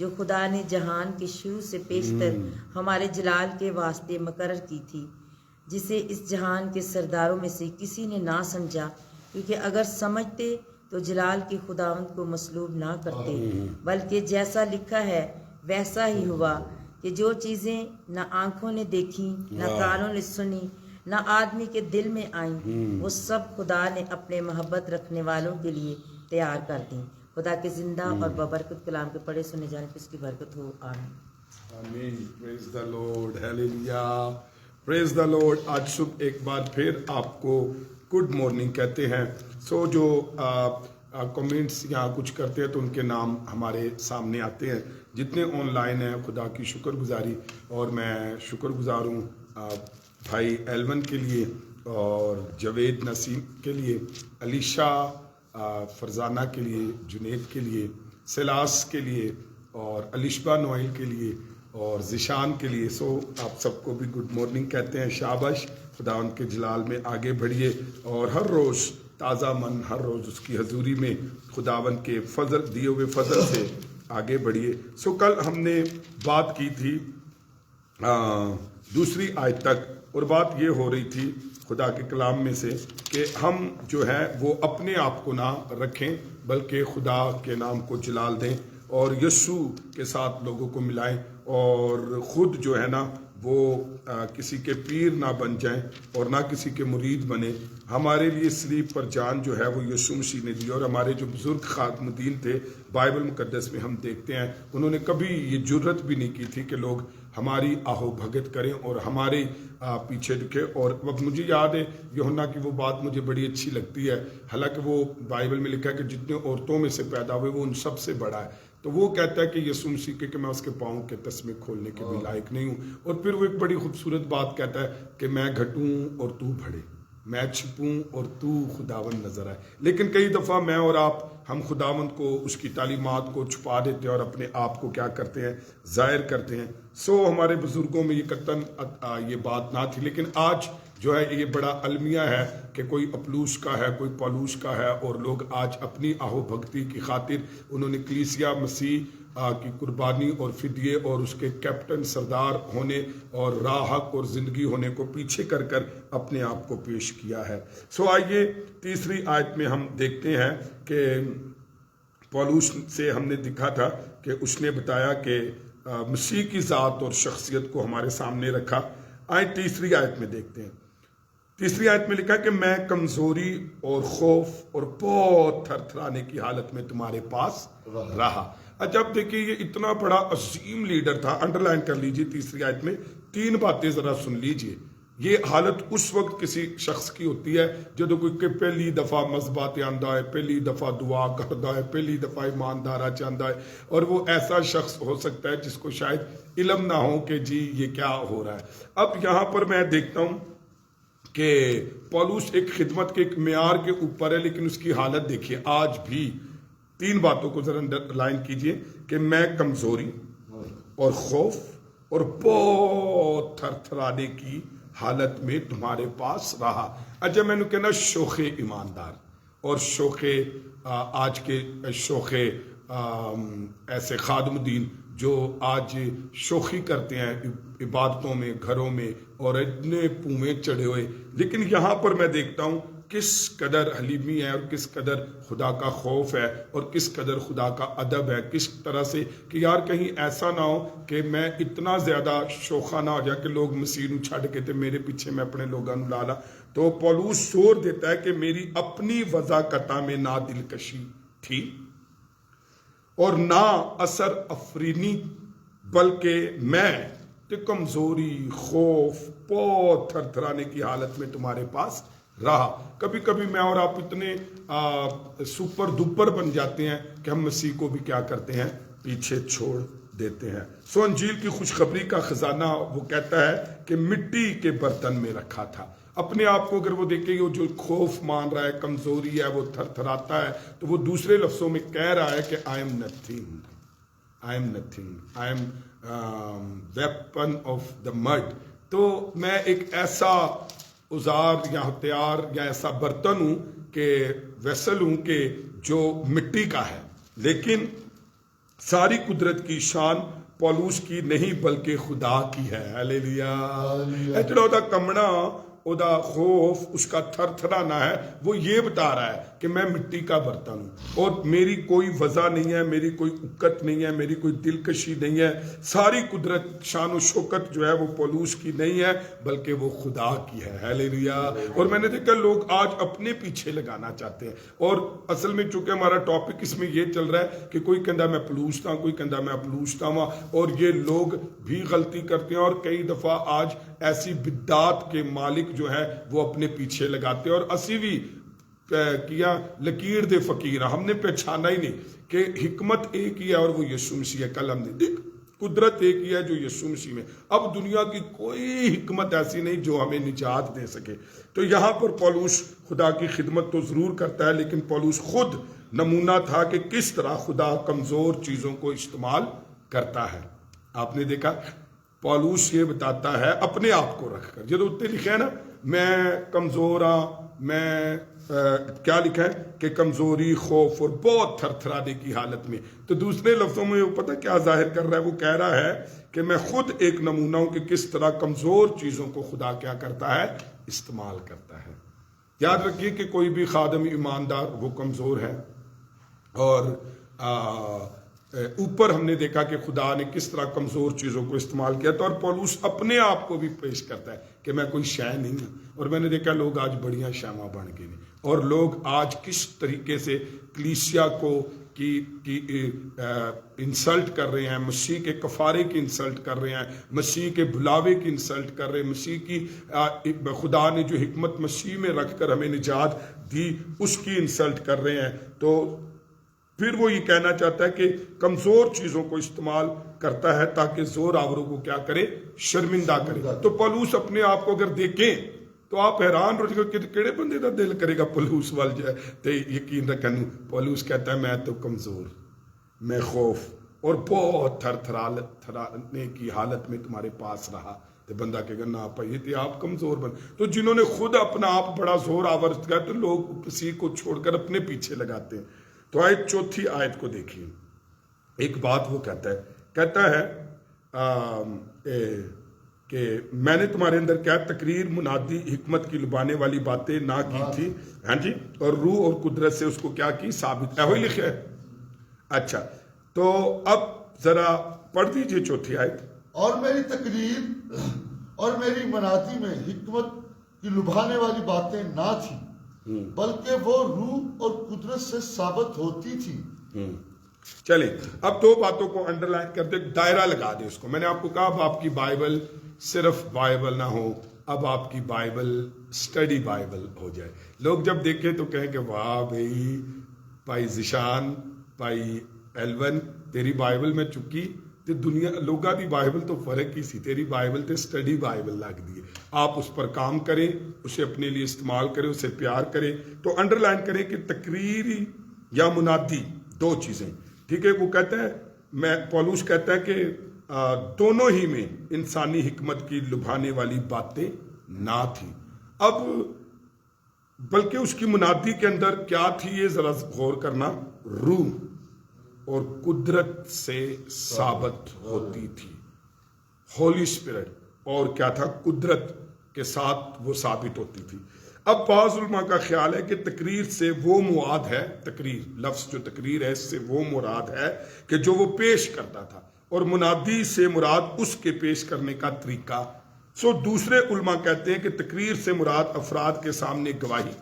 جو خدا نے جہان کے شروع سے پیشتر ہمارے جلال کے واسطے مقرر کی تھی، جسے اس جہان کے سرداروں میں سے کسی نے نہ سمجھا، کیونکہ اگر سمجھتے تو جلال کے خداوند کو مصلوب نہ کرتے، بلکہ جیسا لکھا ہے ویسا ہی ہوا کہ جو چیزیں نہ آنکھوں نے دیکھیں، نہ کانوں نے سنی، نہ آدمی کے دل میں آئیں، وہ سب خدا نے اپنے محبت رکھنے والوں کے لیے تیار کر دیں۔ خدا کے زندہ اور ببرکت کلام کے پڑھے سنے جانے پہ اس کی برکت ہو، آمین۔ آمین۔ پریز دا لارڈ، ہیلیلویا، پریز دا لارڈ۔ آج صبح ایک بار پھر آپ کو گڈ مارننگ کہتے ہیں۔ سو جو کمنٹس یہاں کچھ کرتے ہیں تو ان کے نام ہمارے سامنے آتے ہیں، جتنے آن لائن ہیں خدا کی شکر گزاری، اور میں شکر گزار ہوں بھائی ایلون کے لیے، اور جوید نسیم کے لیے، علیشا فرزانہ کے لیے، جنید کے لیے، سلاس کے لیے، اور علیشبہ نوائل کے لیے، اور ذیشان کے لیے۔ سو آپ سب کو بھی گڈ مارننگ کہتے ہیں۔ شاباش، خدا ان کے جلال میں آگے بڑھیے، اور ہر روز تازہ من، ہر روز اس کی حضوری میں خداوند کے فضل دیے ہوئے فضل سے آگے بڑھیے۔ سو کل ہم نے بات کی تھی دوسری آیت تک، اور بات یہ ہو رہی تھی خدا کے کلام میں سے کہ ہم جو ہے وہ اپنے آپ کو نہ رکھیں، بلکہ خدا کے نام کو جلال دیں، اور یسوع کے ساتھ لوگوں کو ملائیں، اور خود جو ہے نا وہ کسی کے پیر نہ بن جائیں اور نہ کسی کے مرید بنے۔ ہمارے لیے سلیب پر جان جو ہے وہ یسوع مسیح نے دی، اور ہمارے جو بزرگ خاتم الدین تھے بائبل مقدس میں ہم دیکھتے ہیں انہوں نے کبھی یہ جرت بھی نہیں کی تھی کہ لوگ ہماری آہو بھگت کریں اور ہمارے پیچھے دکھے۔ اور اب مجھے یاد ہے یوحنا کی وہ بات مجھے بڑی اچھی لگتی ہے، حالانکہ وہ بائبل میں لکھا ہے کہ جتنے عورتوں میں سے پیدا ہوئے وہ ان سب سے بڑا ہے، تو وہ کہتا ہے کہ یسوع مسیح کہ میں اس کے پاؤں کے تسمے کھولنے کے بھی لائق نہیں ہوں۔ اور پھر وہ ایک بڑی خوبصورت بات کہتا ہے کہ میں گھٹوں اور تو بڑھے، میں چھپوں اور تو خداوند نظر آئے۔ لیکن کئی دفعہ میں اور آپ ہم خداوند کو، اس کی تعلیمات کو چھپا دیتے ہیں اور اپنے آپ کو کیا کرتے ہیں، ظاہر کرتے ہیں۔ سو ہمارے بزرگوں میں یہ قطعاً یہ بات نہ تھی، لیکن آج جو ہے یہ بڑا المیہ ہے کہ کوئی اپلوس کا ہے، کوئی پولوس کا ہے، اور لوگ آج اپنی آہو بھگتی کی خاطر انہوں نے کلیسیا مسیح کی قربانی اور فدیے اور اس کے کیپٹن سردار ہونے اور راہ حق اور زندگی ہونے کو پیچھے کر کر اپنے آپ کو پیش کیا ہے۔ سو آئیے تیسری آیت میں ہم دیکھتے ہیں کہ پولوس سے ہم نے دیکھا تھا کہ اس نے بتایا کہ مسیح کی ذات اور شخصیت کو ہمارے سامنے رکھا۔ آئے تیسری آیت میں دیکھتے ہیں۔ تیسری آیت میں لکھا کہ میں کمزوری اور خوف اور بہت تھر تھرانے کی حالت میں تمہارے پاس رہا۔ جب دیکھیے یہ اتنا بڑا عظیم لیڈر تھا، انڈر لائن کر لیجئے تیسری آیت میں 3 باتیں ذرا سن لیجئے۔ یہ حالت اس وقت کسی شخص کی ہوتی ہے جدو کوئی پہلی دفعہ مذہبات آندا ہے، پہلی دفعہ دعا کردا ہے، پہلی دفعہ ایماندارہ چاہتا ہے، اور وہ ایسا شخص ہو سکتا ہے جس کو شاید علم نہ ہو کہ جی یہ کیا ہو رہا ہے۔ اب یہاں پر میں دیکھتا ہوں کہ پولوس ایک خدمت کے ایک معیار کے اوپر ہے، لیکن اس کی حالت دیکھیے آج بھی 3 باتوں کو ذرا انڈر لائن کیجئے کہ میں کمزوری اور خوف اور بہت تھر تھرانے کی حالت میں تمہارے پاس رہا۔ اچھا میں نے کہنا شوخ ایماندار اور شوخ آج کے شوخ ایسے خادم الدین جو آج شوخی کرتے ہیں عبادتوں میں، گھروں میں، اور اتنے پومے چڑھے ہوئے، لیکن یہاں پر میں دیکھتا ہوں کس قدر حلیمی ہے اور کس قدر خدا کا خوف ہے اور کس قدر خدا کا ادب ہے، کس طرح سے کہ یار کہیں ایسا نہ ہو کہ میں اتنا زیادہ شوخہ نہ ہو جائے کہ لوگ مسیح نو چھڑ کے تے میرے پیچھے میں اپنے لوگاں نو لالا۔ تو پولوس زور دیتا ہے کہ میری اپنی وضاقتہ میں نہ دلکشی تھی اور نہ اثر افرینی، بلکہ میں کمزوری، خوف، بہت تھر تھرانے کی حالت میں تمہارے پاس رہا۔ کبھی کبھی میں اور آپ اتنے سپر دوپر بن جاتے ہیں کہ ہم مسیح کو بھی کیا کرتے ہیں، پیچھے چھوڑ دیتے ہیں۔ سو انجیل کی خوشخبری کا خزانہ وہ کہتا ہے کہ مٹی کے برتن میں رکھا تھا۔ اپنے آپ کو اگر وہ دیکھے وہ جو خوف مان رہا ہے، کمزوری ہے، وہ تھر تھراتا ہے، تو وہ دوسرے لفظوں میں کہہ رہا ہے کہ I am nothing, I am nothing, I am weapon of the mud۔ تو میں ایک ایسا اوزار یا ہتھیار یا ایسا برتن ہوں کہ ویسل ہوں کہ جو مٹی کا ہے، لیکن ساری قدرت کی شان پولوس کی نہیں بلکہ خدا کی ہے. ہلیلویا. اے جڑا دا کمنا، او دا خوف، اس کا تھر تھرانا ہے، وہ یہ بتا رہا ہے کہ میں مٹی کا برتن ہوں اور میری کوئی وضع نہیں ہے، میری کوئی اکت نہیں ہے، میری کوئی دلکشی نہیں ہے. ساری قدرت شان و شوکت جو ہے وہ پولوس کی نہیں ہے بلکہ وہ خدا کی ہے. ہلیلویا. اور میں نے دیکھا لوگ آج اپنے پیچھے لگانا چاہتے ہیں، اور اصل میں چونکہ ہمارا ٹاپک اس میں یہ چل رہا ہے کہ کوئی کہندا میں پلوستا ہوں، کوئی کہندا میں اپلوستا ہوں، اور یہ لوگ بھی غلطی کرتے ہیں. اور کئی دفعہ آج ایسی بدعات کے مالک جو ہے وہ اپنے پیچھے لگاتے ہیں. اور اسی بھی کیا لکیر دے فقیر، ہم نے پہچانا ہی نہیں کہ حکمت ایک ہی ہے اور وہ یسوع مسیح ہے. کل ہم نے دیکھ قدرت ایک ہی ہے جو یسوع مسیح میں. اب دنیا کی کوئی حکمت ایسی نہیں جو ہمیں نجات دے سکے. تو یہاں پر پولوس خدا کی خدمت تو ضرور کرتا ہے، لیکن پولوس خود نمونہ تھا کہ کس طرح خدا کمزور چیزوں کو استعمال کرتا ہے. آپ نے دیکھا پولوس یہ بتاتا ہے اپنے آپ کو رکھ کر، جب اتنے لکھے ہیں نا میں کمزور ہاں، میں کیا لکھا ہے کہ کمزوری، خوف اور بہت تھر تھرانے کی حالت میں. تو دوسرے لفظوں میں وہ پتہ کیا ظاہر کر رہا ہے، وہ کہہ رہا ہے کہ میں خود ایک نمونہ ہوں کہ کس طرح کمزور چیزوں کو خدا کیا کرتا ہے، استعمال کرتا ہے. یاد رکھیے کہ کوئی بھی خادم ایماندار وہ کمزور ہے. اور اوپر ہم نے دیکھا کہ خدا نے کس طرح کمزور چیزوں کو استعمال کیا تھا، اور پولوس اپنے آپ کو بھی پیش کرتا ہے کہ میں کوئی شے نہیں ہوں. اور میں نے دیکھا لوگ آج بڑیاں شامہ بن گئے ہیں، اور لوگ آج کس طریقے سے کلیسیا کو کی انسلٹ کر رہے ہیں، مسیح کے کفارے کی انسلٹ کر رہے ہیں، مسیح کے بلاوے کی انسلٹ کر رہے ہیں، مسیح کی خدا نے جو حکمت مسیح میں رکھ کر ہمیں نجات دی اس کی انسلٹ کر رہے ہیں. تو پھر وہ یہ کہنا چاہتا ہے کہ کمزور چیزوں کو استعمال کرتا ہے تاکہ زور آوروں کو کیا کرے، شرمندہ کرے. تو پولوس اپنے آپ کو اگر دیکھیں تو آپ حیران ہو جائے گا کہ کہڑے بندے کا دل کرے گا پولوس وال جائے. تو یقین رکھیں پولوس کہتا ہے میں تو کمزور، میں خوف اور بہت تھر تھرانے کی حالت میں تمہارے پاس رہا. تو بندہ کہے گا نہ پائیے تھے آپ کمزور بن. تو جنہوں نے خود اپنا آپ بڑا زور آور کیا تو لوگ کسی کو چھوڑ کر اپنے پیچھے لگاتے ہیں. تو آیت چوتھی آیت کو دیکھیے، ایک بات وہ کہتا ہے کہ میں نے تمہارے اندر کیا تقریر، منادی، حکمت کی لبانے والی باتیں نہ کی تھی، ہاں جی، اور روح اور قدرت سے اس کو کیا کی، ثابت. ایہی لکھا ہے. اچھا تو اب ذرا پڑھ دیجئے چوتھی آیت. اور میری تقریر اور میری منادی میں حکمت کی لبھانے والی باتیں نہ تھی بلکہ وہ روح اور قدرت سے ثابت ہوتی تھی. چلیں اب دو باتوں کو انڈر لائن کر دے، دائرہ لگا دے اس کو. میں نے آپ کو کہا اب آپ کی بائبل صرف بائبل نہ ہو، اب آپ کی بائبل سٹڈی بائبل ہو جائے. لوگ جب دیکھیں تو کہیں کہ واہ بھائی بھائی ذیشان، بھائی ایلون، تیری بائبل میں چکی تے دنیا لوگاں دی بائبل تو فرق ہی سی، تیری بائبل تے سٹڈی بائبل لگ دی ہے. آپ اس پر کام کریں، اسے اپنے لیے استعمال کریں، اسے پیار کریں. تو انڈر لائن کریں کہ تقریری یا منادی دو چیزیں، ٹھیک ہے. وہ کہتا ہے پولوس کہتا ہے کہ دونوں ہی میں انسانی حکمت کی لبھانے والی باتیں نہ تھی. اب بلکہ اس کی منادی کے اندر کیا تھی یہ ذرا غور کرنا، روح اور قدرت سے ثابت ہوتی تھی، ہولی اسپرٹ، اور کیا تھا، قدرت کے ساتھ وہ ثابت ہوتی تھی. اب بعض علماء کا خیال ہے کہ تقریر سے وہ مراد ہے، تقریر لفظ جو تقریر ہے اس سے وہ مراد ہے کہ جو وہ پیش کرتا تھا، اور منادی سے مراد اس کے پیش کرنے کا طریقہ. دوسرے علماء کہتے ہیں کہ تقریر سے مراد افراد کے سامنے گواہی،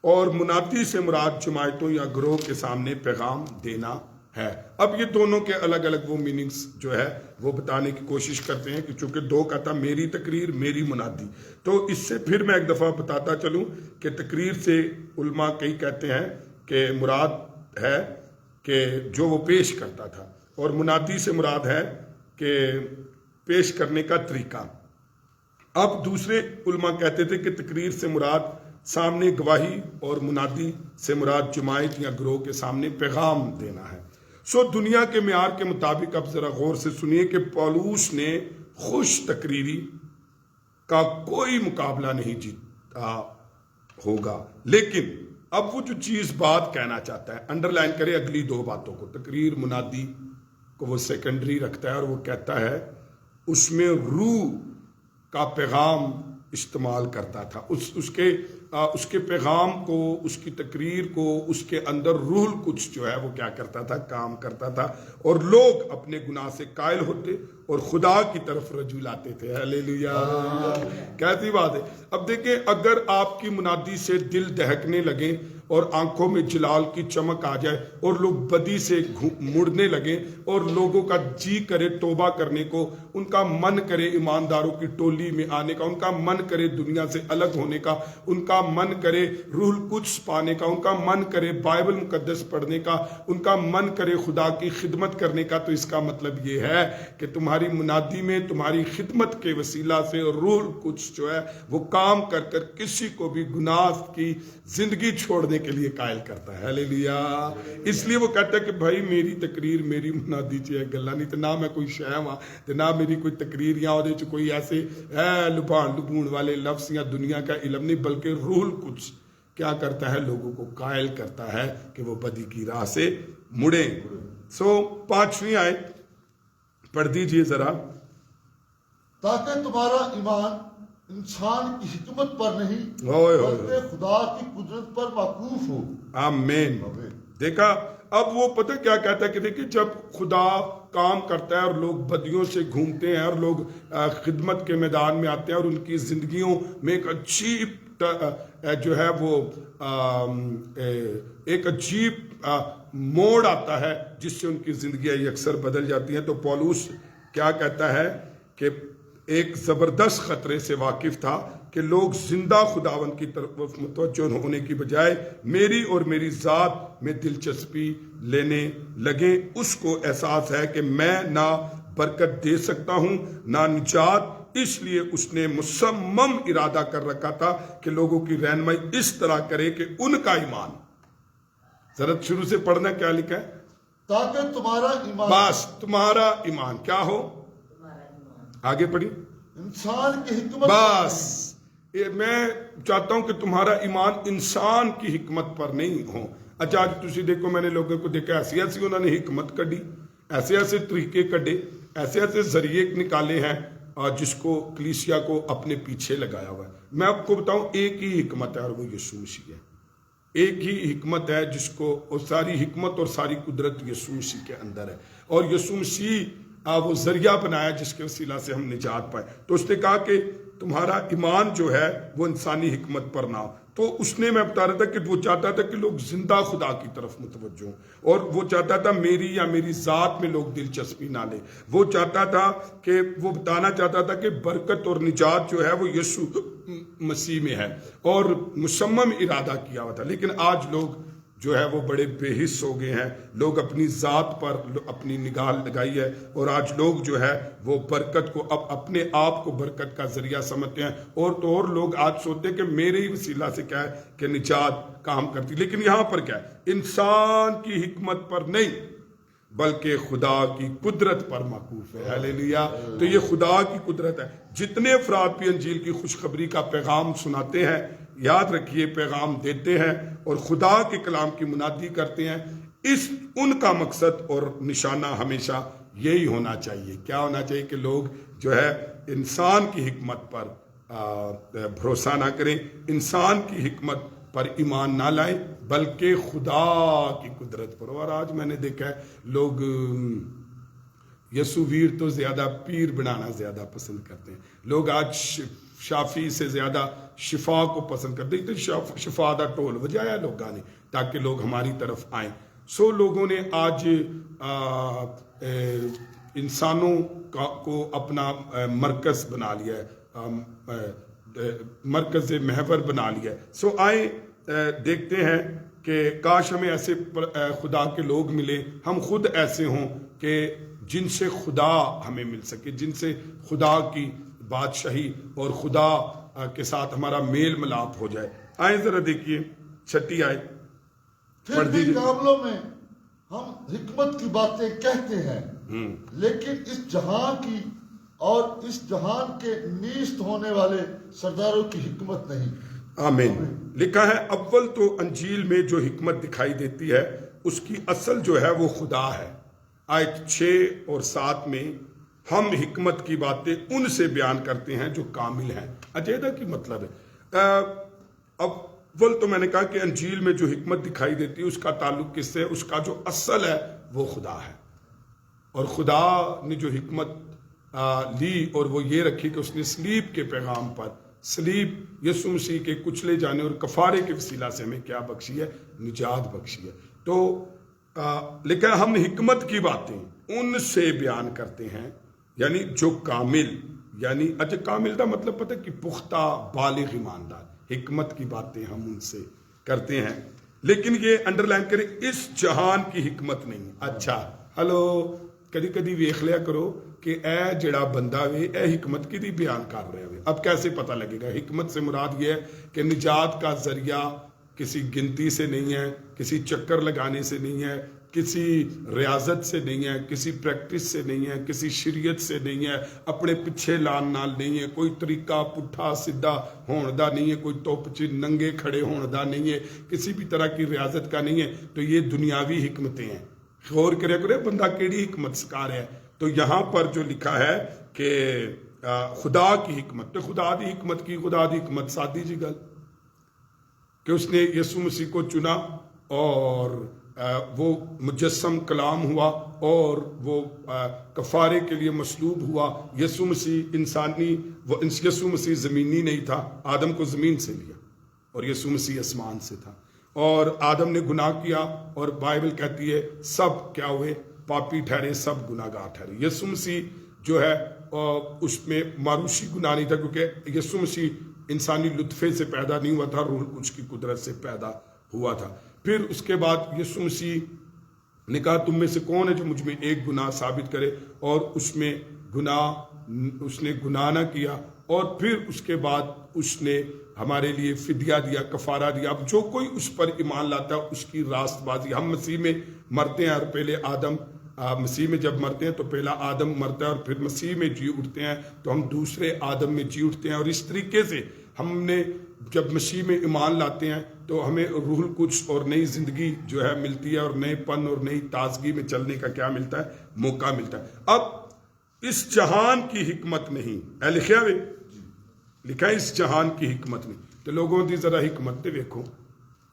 اور منادی سے مراد جماعتوں یا گروہ کے سامنے پیغام دینا ہے. اب یہ دونوں کے الگ الگ وہ میننگز جو ہے وہ بتانے کی کوشش کرتے ہیں کہ چونکہ دو کا تھا، میری تقریر، میری منادی. تو اس سے پھر میں ایک دفعہ بتاتا چلوں کہ تقریر سے علماء کئی کہتے ہیں کہ مراد ہے کہ جو وہ پیش کرتا تھا، اور منادی سے مراد ہے کہ پیش کرنے کا طریقہ. اب دوسرے علماء کہتے تھے کہ تقریر سے مراد سامنے گواہی، اور منادی سے مراد جماعت یا گروہ کے سامنے پیغام دینا ہے. دنیا کے معیار کے مطابق اب ذرا غور سے سنیے کہ پولوس نے خوش تقریری کا کوئی مقابلہ نہیں جیتا ہوگا، لیکن اب وہ جو چیز بات کہنا چاہتا ہے، انڈر لائن کرے اگلی دو باتوں کو، تقریر، منادی کو وہ سیکنڈری رکھتا ہے اور وہ کہتا ہے اس میں روح کا پیغام استعمال کرتا تھا، اس کے پیغام کو، اس کی تقریر کو، اس کے اندر روح القدس جو ہے وہ کیا کرتا تھا، کام کرتا تھا، اور لوگ اپنے گناہ سے قائل ہوتے اور خدا کی طرف رجوع لاتے تھے۔ ہلیلویا، کیسی بات ہے۔ اب دیکھیں، اگر آپ کی منادی سے دل دہکنے لگے اور آنکھوں میں جلال کی چمک آ جائے اور لوگ بدی سے مڑنے لگیں اور لوگوں کا جی کرے توبہ کرنے کو، ان کا من کرے ایمانداروں کی ٹولی میں آنے کا، ان کا من کرے دنیا سے الگ ہونے کا، ان کا من کرے روح القدس پانے کا، ان کا من کرے بائبل مقدس پڑھنے کا، ان کا من کرے خدا کی خدمت کرنے کا، تو اس کا مطلب یہ ہے کہ تمہاری منادی میں، تمہاری خدمت کے وسیلہ سے روح القدس جو ہے وہ کام کر کر کسی کو بھی گناہ کی زندگی چھوڑنے کے لیے قائل کرتا ہے۔ ہلیلویا، اس لیے وہ کہتا ہے کہ بھائی میری تقریر، میری منادی چ گلا نہیں، تو نہ میں کوئی شے ہاں تے نہ میری کوئی تقریر یا وہ کوئی ایسے لبان لبون والے لفظ یا دنیا کا علم نہیں، بلکہ روح القدس کیا کرتا ہے، لوگوں کو قائل کرتا ہے کہ وہ بدی کی راہ سے مڑیں۔ سو 5ویں آیت پڑھ دیجئے ذرا۔ تاکہ تمہارا ایمان انسان کی حکمت پر نہیں بلکہ خدا کی قدرت پر موقوف ہو۔ آمین۔ دیکھا، اب وہ پتہ کیا کہتا ہے کہ دیکھیں، جب خدا کام کرتا ہے اور لوگ بدیوں سے گھومتے ہیں اور لوگ خدمت کے میدان میں آتے ہیں اور ان کی زندگیوں میں ایک عجیب جو ہے وہ ایک عجیب موڑ آتا ہے جس سے ان کی زندگیاں اکثر بدل جاتی ہیں، تو پولس کیا کہتا ہے کہ ایک زبردست خطرے سے واقف تھا کہ لوگ زندہ خداوند کی طرف متوجہ ہونے کی بجائے میری اور میری ذات میں دلچسپی لینے لگیں۔ اس کو احساس ہے کہ میں نہ برکت دے سکتا ہوں نہ نجات، اس لیے اس نے مصمم ارادہ کر رکھا تھا کہ لوگوں کی رہنمائی اس طرح کرے کہ ان کا ایمان، ذرا شروع سے پڑھنا کیا لکھا ہے، تاکہ تمہارا ایمان، بس تمہارا ایمان کیا ہو، آگے پڑھی، انسان کی حکمت، بس میں چاہتا ہوں کہ تمہارا ایمان انسان کی حکمت پر نہیں ہو۔ اچھا آج تسی دیکھو، میں نے لوگوں کو دیکھا ایسی ایسی انہوں نے حکمت کڈی، ایسے ایسے طریقے کڈے، ایسے ایسے ذریعے نکالے ہیں جس کو کلیسیا کو اپنے پیچھے لگایا ہوا ہے۔ میں آپ کو بتاؤں، ایک ہی حکمت ہے اور وہ یسوع مسیح ہے۔ ایک ہی حکمت ہے جس کو، اور ساری حکمت اور ساری قدرت یسوع مسیح کے اندر ہے، اور یسوع مسیح وہ ذریعہ بنایا جس کے وسیلہ سے ہم نجات پائے۔ تو اس نے کہا کہ تمہارا ایمان جو ہے وہ انسانی حکمت پر نہ ہو۔ تو اس نے، میں بتا رہا تھا کہ وہ چاہتا تھا کہ لوگ زندہ خدا کی طرف متوجہ ہوں، اور وہ چاہتا تھا میری یا میری ذات میں لوگ دلچسپی نہ لیں۔ وہ چاہتا تھا کہ وہ بتانا چاہتا تھا کہ برکت اور نجات جو ہے وہ یسوع مسیح میں ہے، اور مصمم ارادہ کیا ہوا تھا۔ لیکن آج لوگ جو ہے وہ بڑے بے حس ہو گئے ہیں، لوگ اپنی ذات پر اپنی نگاہ لگائی ہے، اور آج لوگ جو ہے وہ برکت کو اب اپنے آپ کو برکت کا ذریعہ سمجھتے ہیں، اور لوگ آج سوچتے ہیں کہ میرے ہی وسیلہ سے کیا ہے کہ نجات کام کرتی۔ لیکن یہاں پر کیا ہے، انسان کی حکمت پر نہیں بلکہ خدا کی قدرت پر موقوف ہے۔ ہلیلویا، تو یہ خدا کی قدرت ہے۔ جتنے افراد بھی انجیل کی خوشخبری کا پیغام سناتے ہیں، یاد رکھیے پیغام دیتے ہیں اور خدا کے کلام کی منادی کرتے ہیں، ان کا مقصد اور نشانہ ہمیشہ یہی ہونا چاہیے۔ کیا ہونا چاہیے کہ لوگ جو ہے انسان کی حکمت پر بھروسہ نہ کریں، انسان کی حکمت پر ایمان نہ لائیں، بلکہ خدا کی قدرت پر۔ اور آج میں نے دیکھا ہے لوگ یسوع ویر تو زیادہ پیر بنانا زیادہ پسند کرتے ہیں۔ لوگ آج شافی سے زیادہ شفا کو پسند کرتے ہیں، تو شفا دا ٹول بجایا لوگوں نے تاکہ لوگ ہماری طرف آئیں۔ سو لوگوں نے آج انسانوں کو اپنا مرکز بنا لیا ہے، مرکز محور بنا لیا ہے۔ سو آئیں دیکھتے ہیں کہ کاش ہمیں ایسے خدا کے لوگ ملے، ہم خود ایسے ہوں کہ جن سے خدا ہمیں مل سکے، جن سے خدا کی بادشاہی اور خدا کے ساتھ ہمارا میل ملاپ ہو جائے۔ آئیں ذرا دیکھیے 6 آیت پھر بھی معاملوں میں ہم حکمت کی باتیں کہتے ہیں، لیکن اس جہان کی اور اس جہان کے نیست ہونے والے سرداروں کی حکمت نہیں۔ آمین۔ لکھا ہے اول تو انجیل میں جو حکمت دکھائی دیتی ہے اس کی اصل جو ہے وہ خدا ہے۔ آیت 6 اور 7 میں ہم حکمت کی باتیں ان سے بیان کرتے ہیں جو کامل ہیں. عجیدہ کی مطلب ہے اول تو میں نے کہا کہ انجیل میں جو حکمت دکھائی دیتی ہے اس کا تعلق کس سے؟ اس کا جو اصل ہے وہ خدا ہے. اور خدا نے جو حکمت لی اور وہ یہ رکھی کہ اس نے صلیب کے پیغام پر، صلیب یسوع مسیح کے کچلے جانے اور کفارے کے وسیلہ سے ہمیں کیا بخشی ہے؟ نجات بخشی ہے. تو لیکن ہم حکمت کی باتیں ان سے بیان کرتے ہیں، یعنی جو کامل، یعنی اچھا کامل کا مطلب پتہ کہ پختہ بالغ ایماندار. حکمت کی باتیں ہم ان سے کرتے ہیں، لیکن یہ انڈر لائن کریں اس جہان کی حکمت نہیں. اچھا ہلو، کدی کدی ویخ لیا کرو کہ اے جڑا بندہ وے اے حکمت کی دی بیان کر رہے ہوئے. اب کیسے پتہ لگے گا؟ حکمت سے مراد یہ ہے کہ نجات کا ذریعہ کسی گنتی سے نہیں ہے، کسی چکر لگانے سے نہیں ہے، کسی ریاضت سے نہیں ہے، کسی پریکٹس سے نہیں ہے، کسی شریعت سے نہیں ہے، اپنے پیچھے لان نال نہیں ہے، کوئی طریقہ پٹھا سیدھا ہون دا نہیں ہے، کوئی توپ ننگے کھڑے ہون دا نہیں ہے، کسی بھی طرح کی ریاضت کا نہیں ہے. تو یہ دنیاوی حکمتیں ہیں. غور کرے کرے بندہ کیڑی حکمت سکھا رہا ہے. تو یہاں پر جو لکھا ہے کہ خدا کی حکمت، تو خدا دی حکمت کی، خدا دی حکمت سادی جی گل کہ اس نے یسوع مسیح کو چنا اور وہ مجسم کلام ہوا اور وہ کفارے کے لیے مصلوب ہوا. یسوع مسیح انسانی، وہ یسوع مسیح زمینی نہیں تھا، آدم کو زمین سے لیا، اور یسوع مسیح آسمان سے تھا. اور آدم نے گناہ کیا اور بائبل کہتی ہے سب کیا ہوئے؟ پاپی ٹھہرے، سب گناہ گار ٹھہرے. یسوع مسیح جو ہے اس میں معروشی گناہ نہیں تھا، کیونکہ یسوع مسیح انسانی لطفے سے پیدا نہیں ہوا تھا، روح القدس کی قدرت سے پیدا ہوا تھا. پھر اس کے بعد یسوع مسیح نے کہا تم میں سے کون ہے جو مجھ میں ایک گناہ ثابت کرے، اور اس نے گناہ نہ کیا. اور پھر اس کے بعد اس نے ہمارے لیے فدیہ دیا، کفارہ دیا. اب جو کوئی اس پر ایمان لاتا ہے اس کی راست بازی. ہم مسیح میں مرتے ہیں، اور پہلے آدم، مسیح میں جب مرتے ہیں تو پہلا آدم مرتا ہے اور پھر مسیح میں جی اٹھتے ہیں تو ہم دوسرے آدم میں جی اٹھتے ہیں. اور اس طریقے سے ہم نے جب مسیح میں ایمان لاتے ہیں تو ہمیں روح القدس اور نئی زندگی جو ہے ملتی ہے، اور نئے پن اور نئی تازگی میں چلنے کا کیا ملتا ہے؟ موقع ملتا ہے. اب اس جہان کی حکمت نہیں اے لکھیا وے، لکھا ہے اس جہان کی حکمت نہیں. تو لوگوں دی ذرا حکمت تے ویکھو،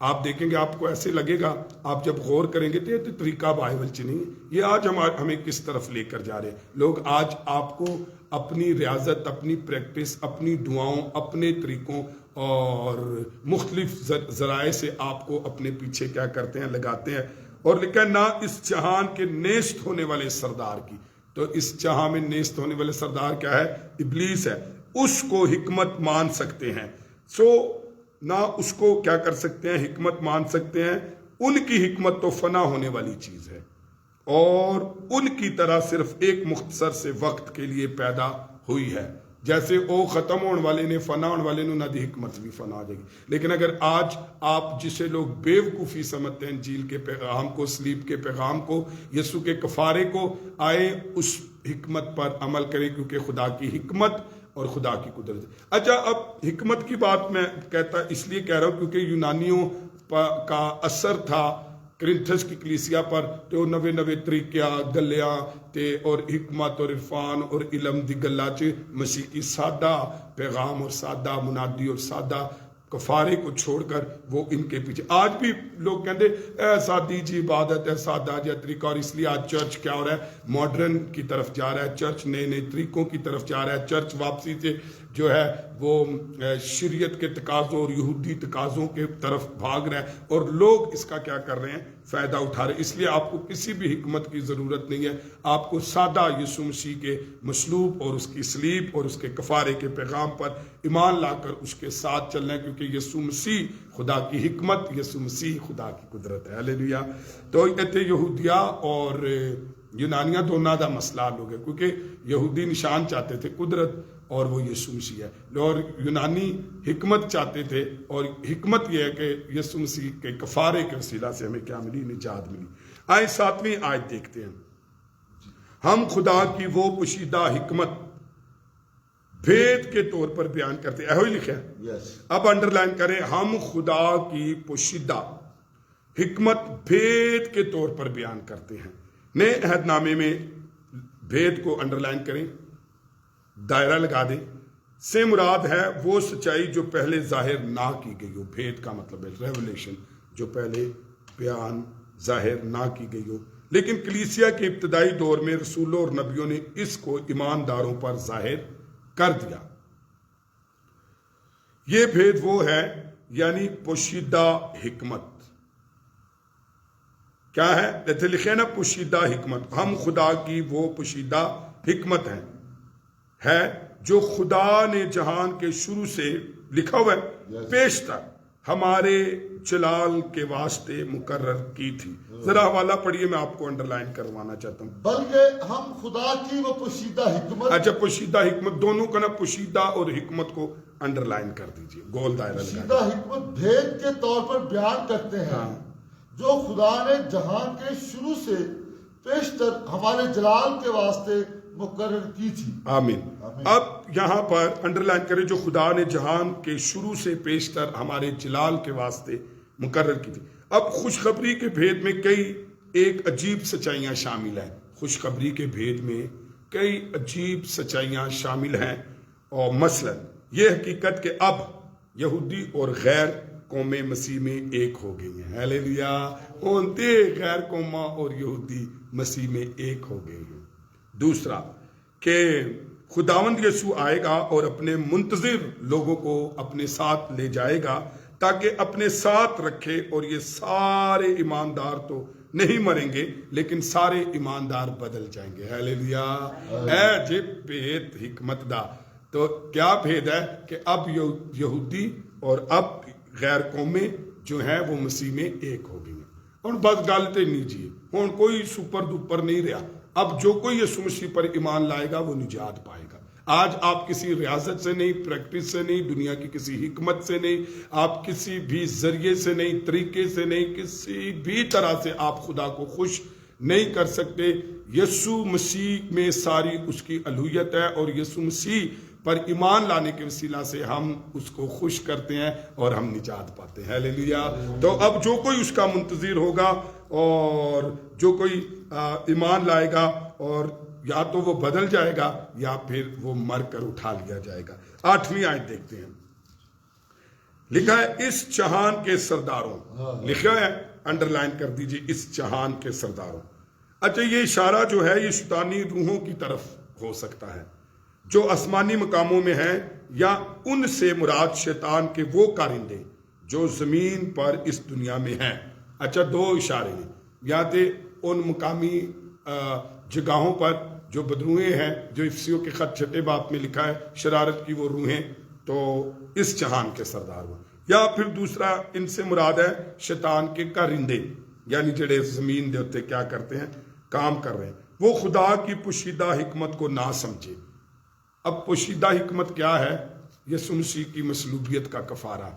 آپ دیکھیں گے آپ کو ایسے لگے گا، آپ جب غور کریں گے تو یہ طریقہ بائبل چ نہیں ہے. یہ آج ہمیں کس طرف لے کر جا رہے ہیں لوگ؟ آج آپ کو اپنی ریاضت، اپنی پریکٹس، اپنی دعاؤں، اپنے طریقوں اور مختلف ذرائع سے آپ کو اپنے پیچھے کیا کرتے ہیں؟ لگاتے ہیں. اور لکھا ہے نہ اس جہان کے نیست ہونے والے سردار کی. تو اس جہاں میں نیست ہونے والے سردار کیا ہے؟ ابلیس ہے. اس کو حکمت مان سکتے ہیں. نہ اس کو کیا کر سکتے ہیں؟ حکمت مان سکتے ہیں. ان کی حکمت تو فنا ہونے والی چیز ہے، اور ان کی طرح صرف ایک مختصر سے وقت کے لیے پیدا ہوئی ہے. جیسے او ختم ہونے والے نے، فنا ہونے والے نے، نہ دی حکمت بھی فنا ہو جائے گی. لیکن اگر آج آپ جسے لوگ بیوقوفی سمجھتے ہیں انجیل کے پیغام کو، صلیب کے پیغام کو، یسوع کے کفارے کو، آئے اس حکمت پر عمل کریں، کیونکہ خدا کی حکمت اور خدا کی قدرت. اچھا اب حکمت کی بات میں کہتا اس لیے کہہ رہا ہوں کیونکہ یونانیوں کا اثر تھا کرنتھس کی کلیسیا پر. تو نوے طریقے گلیاں تے اور حکمت اور عرفان اور علم دی گلاں چ مسیح کی سادہ پیغام اور سادہ منادی اور سادہ کفارے کو چھوڑ کر وہ ان کے پیچھے. آج بھی لوگ کہتے اے سادی جی عبادت ہے، سادہ جی طریقہ، اور اس لیے آج چرچ کیا ہو رہا ہے؟ ماڈرن کی طرف جا رہا ہے. چرچ نئے طریقوں کی طرف جا رہا ہے. چرچ واپسی سے جو ہے وہ شریعت کے تقاضوں اور یہودی تقاضوں کے طرف بھاگ رہا ہے، اور لوگ اس کا کیا کر رہے ہیں؟ فائدہ اٹھا رہے ہیں. اس لیے آپ کو کسی بھی حکمت کی ضرورت نہیں ہے. آپ کو سادہ یسوع مسیح کے مصلوب اور اس کی صلیب اور اس کے کفارے کے پیغام پر ایمان لا کر اس کے ساتھ چلنا ہے، کیونکہ یسوع مسیح خدا کی حکمت، یسوع مسیح خدا کی قدرت ہے. ہلیلویا. تو ایتھے یہودیہ اور یونانیہ دونوں دا مسئلہ حل ہو گیا، کیونکہ یہودی نشان چاہتے تھے قدرت، اور وہ یسوع مسیح ہے. اور یونانی حکمت چاہتے تھے، اور حکمت یہ ہے کہ یسوع مسیح کے کفارے کے وسیلہ سے ہمیں کیا ملی؟ نجات ملی. آئے 7ویں آیت دیکھتے ہیں. ہم خدا کی وہ پوشیدہ حکمت بھید کے طور پر بیان کرتے ہیں. ایہو ہی لکھا ہے. اب انڈر لائن کریں، ہم خدا کی پوشیدہ حکمت بھید کے طور پر بیان کرتے ہیں. نئے عہد نامے میں بھید کو انڈرلائن کریں، دائرہ لگا دیں۔ سے مراد ہے وہ سچائی جو پہلے ظاہر نہ کی گئی ہو۔ بھید کا مطلب ہے ریولیشن، جو پہلے بیان ظاہر نہ کی گئی ہو، لیکن کلیسیا کے ابتدائی دور میں رسولوں اور نبیوں نے اس کو ایمانداروں پر ظاہر کر دیا۔ یہ بھید وہ ہے، یعنی پوشیدہ حکمت۔ کیا ہے؟ ایتھے لکھے نا پوشیدہ حکمت۔ ہم خدا کی وہ پوشیدہ حکمت ہے جو خدا نے جہان کے شروع سے، لکھا ہوا ہے، پیشتر ہمارے جلال کے واسطے مقرر کی تھی۔ ذرا حوالہ پڑھیے، میں آپ کو انڈرلائن کروانا چاہتا ہوں۔ بلکہ ہم خدا کی وہ پوشیدہ حکمت۔ اچھا، پوشیدہ حکمت، دونوں کا نا پوشیدہ اور حکمت کو انڈرلائن کر دیجئے، گول دائرہ لگا پوشیدہ حکمت بھید کے طور پر بیان کرتے ہیں جو خدا نے جہان کے شروع سے پیشتر ہمارے جلال کے واسطے مقرر کی تھی۔ آمین۔ اب یہاں پر انڈرلائن کریں، جو خدا نے جہان کے شروع سے پیشتر ہمارے جلال کے واسطے مقرر کی تھی۔ اب خوشخبری کے بھید میں کئی ایک عجیب سچائیاں شامل ہیں۔ خوشخبری کے بھید میں کئی عجیب سچائیاں شامل ہیں، اور مثلا یہ حقیقت کہ اب یہودی اور غیر قومیں مسیح میں ایک ہو گئی ہیں۔ ہیلیلویا! غیر قوماں اور یہودی مسیح میں ایک ہو گئی ہیں۔ دوسرا کہ خداوند یسوع آئے گا اور اپنے منتظر لوگوں کو اپنے ساتھ لے جائے گا تاکہ اپنے ساتھ رکھے، اور یہ سارے ایماندار تو نہیں مریں گے لیکن سارے ایماندار بدل جائیں گے۔ ہیلیلویا! اے جے بھید حکمت دا، تو کیا بھید ہے کہ اب یہودی اور اب غیر قومیں جو ہیں وہ مسیح میں ایک ہو گئی ہیں۔ اور بس گالتے نیجیے، ہوں کوئی سپر دوپر نہیں رہا۔ اب جو کوئی یسوع مسیح پر ایمان لائے گا وہ نجات پائے گا۔ آج آپ کسی ریاضت سے نہیں، پریکٹس سے نہیں، دنیا کی کسی حکمت سے نہیں، آپ کسی بھی ذریعے سے نہیں، طریقے سے نہیں، کسی بھی طرح سے آپ خدا کو خوش نہیں کر سکتے۔ یسوع مسیح میں ساری اس کی الوہیت ہے، اور یسوع مسیح پر ایمان لانے کے وسیلہ سے ہم اس کو خوش کرتے ہیں اور ہم نجات پاتے ہیں۔ ہیلیلویا! تو اب جو کوئی اس کا منتظر ہوگا اور جو کوئی ایمان لائے گا، اور یا تو وہ بدل جائے گا یا پھر وہ مر کر اٹھا لیا جائے گا۔ 8ویں آیت دیکھتے ہیں، لکھا ہے اس جہان کے سرداروں، لکھا ہے انڈرلائن کر دیجئے، اس جہان کے سرداروں۔ اچھا، یہ اشارہ جو ہے یہ شیطانی روحوں کی طرف ہو سکتا ہے جو آسمانی مقاموں میں ہیں، یا ان سے مراد شیطان کے وہ کارندے جو زمین پر اس دنیا میں ہیں۔ اچھا، دو اشارے ہیں، یا تو ان مقامی جگہوں پر جو بدروہیں ہیں، جو افسیوں کے خط 6 باب میں لکھا ہے، شرارت کی وہ روحیں، تو اس جہان کے سردار ہوں۔ یا پھر دوسرا ان سے مراد ہے شیطان کے کارندے، یعنی جڑے زمین دے اتے کیا کرتے ہیں، کام کر رہے ہیں۔ وہ خدا کی پوشیدہ حکمت کو نہ سمجھے۔ اب پوشیدہ حکمت کیا ہے؟ یسوع مسیح کی مصلوبیت کا کفارہ،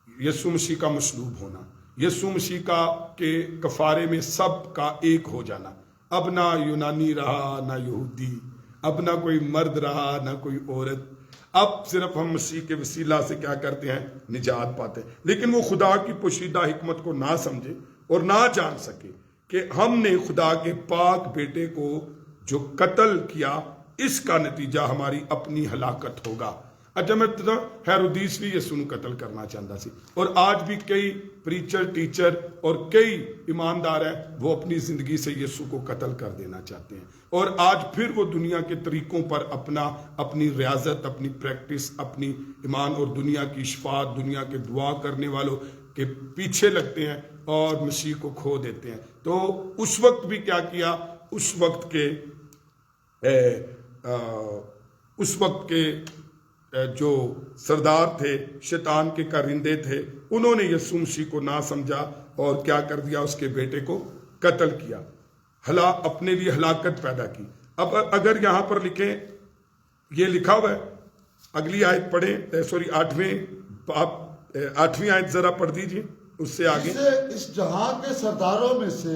یسوع مسیح کا مصلوب ہونا، یسوع مسیح کا کے کفارے میں سب کا ایک ہو جانا۔ اب نہ یونانی رہا نہ یہودی، اب نہ کوئی مرد رہا نہ کوئی عورت، اب صرف ہم مسیح کے وسیلہ سے کیا کرتے ہیں، نجات پاتے ہیں۔ لیکن وہ خدا کی پوشیدہ حکمت کو نہ سمجھے اور نہ جان سکے کہ ہم نے خدا کے پاک بیٹے کو جو قتل کیا، اس کا نتیجہ ہماری اپنی ہلاکت ہوگا۔ اچھا، میں ہیرودیس بھی یسوع کو قتل کرنا چاہتا سی، اور آج بھی کئی پریچر، ٹیچر اور کئی ایماندار ہیں، وہ اپنی زندگی سے یسوع کو قتل کر دینا چاہتے ہیں، اور آج پھر وہ دنیا کے طریقوں پر اپنی ریاضت، اپنی پریکٹس، اپنی ایمان اور دنیا کی شفاعت، دنیا کے دعا کرنے والوں کے پیچھے لگتے ہیں اور مسیح کو کھو دیتے ہیں۔ تو اس وقت بھی کیا کیا، اس وقت کے جو سردار تھے، شیطان کے کارندے تھے، انہوں نے یسوع مسیح کو نہ سمجھا اور کیا کر دیا، اس کے بیٹے کو قتل کیا، اپنے لیے ہلاکت پیدا کی۔ اب اگر یہاں پر لکھیں، یہ لکھا ہوا ہے، اگلی آیت پڑھیں، سوری 8ویں آیت ذرا پڑھ دیجئے، اس سے آگے۔ اس جہاں کے سرداروں میں سے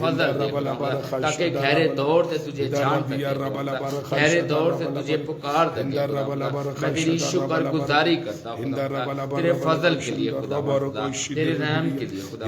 فضل دے خدا، تاکہ گہرے دور سے تجھے جان سکے، گہرے دور سے تجھے پکار دے خدا۔ میں تیری شکر گزاری کرتا ہوں خدا، تیرے فضل کے لیے خدا، تیرے رحم کے لیے خدا،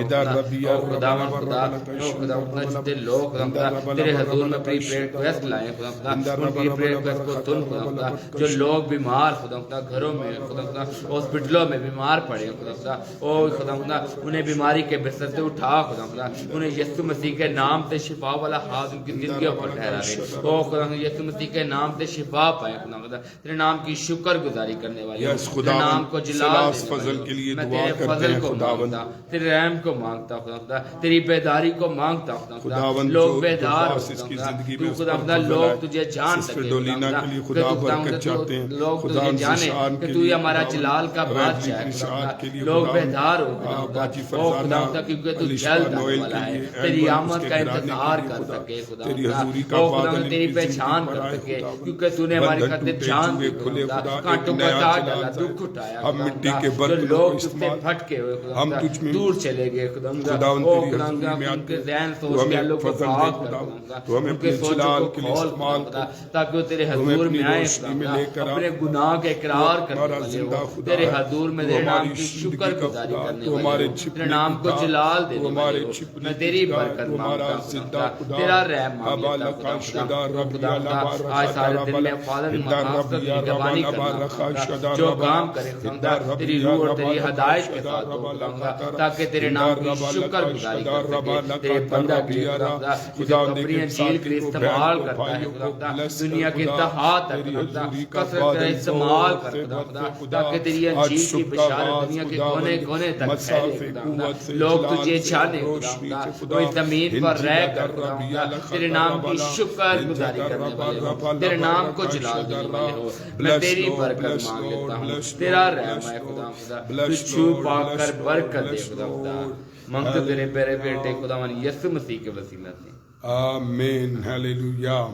او خدا خدا، او خدا جتنے لوگ خدا تیرے حضور میں اپنی پریئر ریکویسٹ لائے خدا، ان کی پریئر ریکویسٹ کو سن خدا، جو لوگ بیمار خدا گھروں میں خدا، ہاسپٹلوں میں بیمار پڑے خدا، او خدا انہیں بیماری کے بستر سے اٹھا خدا، انہیں یسوع مسیح کے نام سے شفا والا ہاتھ ان کی زندگیوں پر ٹھہرا دے، او خدا یسوع مسیح کے نام سے شفا پائے خدا، تیرے نام کی شکر گزاری کرنے والی تیرے نام کو جلال فضل کے لیے میں دعا تیرے کرتے فضل ہیں کو خداوند، مانگتا، تیرے رحم کو مانگتا خدا، تیری بیداری کو مانگتا خدا، خداوند لوگ جو بیدار خاص اس کی زندگی میں تو اس خدا پر خدا فضل لوگ آئے، تجھے جان سسٹر سکے ڈولینا کے لیے خدا برکت چاہتے ہیں، لوگ خدا تجھے ان جانے شان کہ کے تو لیے ہی ہمارا خداوند، جلال کا بادشاہ ہے ریڈلی خدا، کے لیے لوگ خداوند، بیدار ہو خدا، باجی او فرزانہ، خدا کیونکہ تو علیشا جلد آنے نوئل والا کے ہے، لیے، تیری ایلبرٹ آمد اس کا کے گھرانے انتظار کے لیے کر خدا، سکے خدا، تیری حضوری کا او بادل خدا ان تیری کی پہچان زندگی پر کر آئے سکے، خداوند، کیونکہ تو نے ہماری بندھن خاطر ٹوٹے، جان جوئے دی کھلے خدا، خدا، ایک کانٹوں کا نیا تاج جلال ڈالا، ظاہر، دکھ اٹھایا ہم خدا، مٹی کے جو برتنوں لوگ کو تجھ سے استعمال، بھٹکے ہوئے ہم خدا تجھ میں دور چلے گئے خدا، خداوند او تیری خدا حضوری میں ان آتے کے ہیں، ذہن تو سوچ ہمیں کے اللہ کو فضل دے پاک کر خداوند، خدا، تو ہمیں ان کے اپنے سوچوں جلال کو کے لیے کھول استعمال خدا، کر، تاکہ وہ تیرے تو ہمیں حضور اپنی میں آئے روشنی میں خدا، لے کر آ، اپنے گناہ کے اقرار تو کرنے ہمارا والے زندہ ہو، خدا تیرے ہے، حضور میں تو تیرے نام ہماری کی زندگی شکر کا گزاری خدا، کرنے تو والے ہمارے ہو، چھپنے تیرے نام کی کو گاہ، جلال تو دینے ہمارے والے ہو، چھپنے میں کی تیری گاہ، برکت تو ہمارا مانگتا زندہ خدا، خدا، تیرا رحم مانگ ابا لیتا لکا خدا، شدا او ربیا خدا لبا آج رکھا سارے دن ربا میں فادر ہندا مخاف کا ربیا ربا نگہبانی لبا کرنا رکھا خدا، شدا جو ربا کام کرے ہندا خدا تیری ربیا روح اور ربا تیری لکا ہدایت کے شدا ساتھ ہو ربا لکا خدا، ترا تاکہ تیرے ہندا نام کی ربا شکر لکا گزاری شدا کر ربا سکے، لکا تیرے بندہ کے لیے ربیا خدا را جسے خدا تو نے اپنی کے انجیل ساتھی کے لیے کو استعمال بہن کو کرتا ہے بھائیوں خدا کو خدا، بلس دنیا کر کے خدا، انتہا تک تیری خدا حضوری کا کثرت کا بادل استعمال زور کر سے خدا برتے خدا، تاکہ تیری آج انجیل کی صبح کا بشارت آغاز دنیا کے خداوند کونے کونے تک مساف پھیلے خدا قوت سے، لوگ جلال تجھے سے، جانے روشنی خدا سے وہ اس زمین پر ہنجی رہ لکا کر خدا ربیا لکا تیرے نام کی ربا شکر ہنجا گزاری کرنے ربا والے ربا ہو، تیرے لبا نام کو رکھا جلال شدا دینے را والے ہو، میں بلس تیری لارڈ برکت بلس مانگ لارڈ لیتا ہوں، بلس تیرا لارڈ رحم بلس ہے خدا لارڈ خدا تو بلس چھو لارڈ پا بلس کر لارڈ برکت دے بلس خدا خدا لارڈ منگتے تیرے پیارے بیٹے خدا یسوع مسیح کے وسیلہ سے آمین ہیلیلویا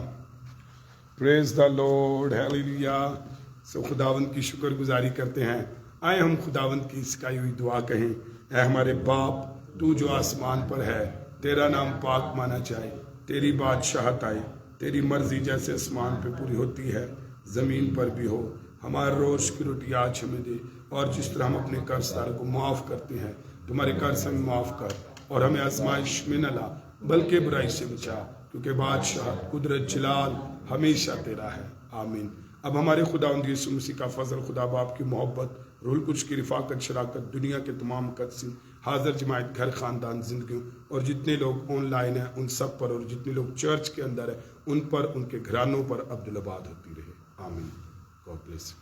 پریز دا لارڈ ہیلیلویا سو خداوند کی شکر گزاری کرتے ہیں آئے ہم خداوند کی سکھائی ہوئی دعا کہیں اے ہمارے باپ تو جو آسمان پر ہے تیرا نام پاک مانا جائے تیری بادشاہت آئے تیری مرضی جیسے آسمان پہ پوری ہوتی ہے زمین پر بھی ہو ہمارے روز کی روٹی آج ہمیں دے اور جس طرح ہم اپنے قرض دار کو معاف کرتے ہیں تمہارے قرض ہمیں معاف کر اور ہمیں آزمائش میں نہ لا بلکہ برائی سے بچا کیونکہ بادشاہ قدرت جلال ہمیشہ تیرا ہے آمین اب ہمارے خداوند یسوع مسیح کا فضل خدا باپ کی محبت روح القدس کی رفاقت شراکت دنیا کے تمام مقدسین حاضر جماعت گھر خاندان زندگیوں اور جتنے لوگ آن لائن ہیں ان سب پر اور جتنے لوگ چرچ کے اندر ہیں ان پر ان کے گھرانوں پر عبدالآباد ہوتی رہے آمین گاڈ بلیس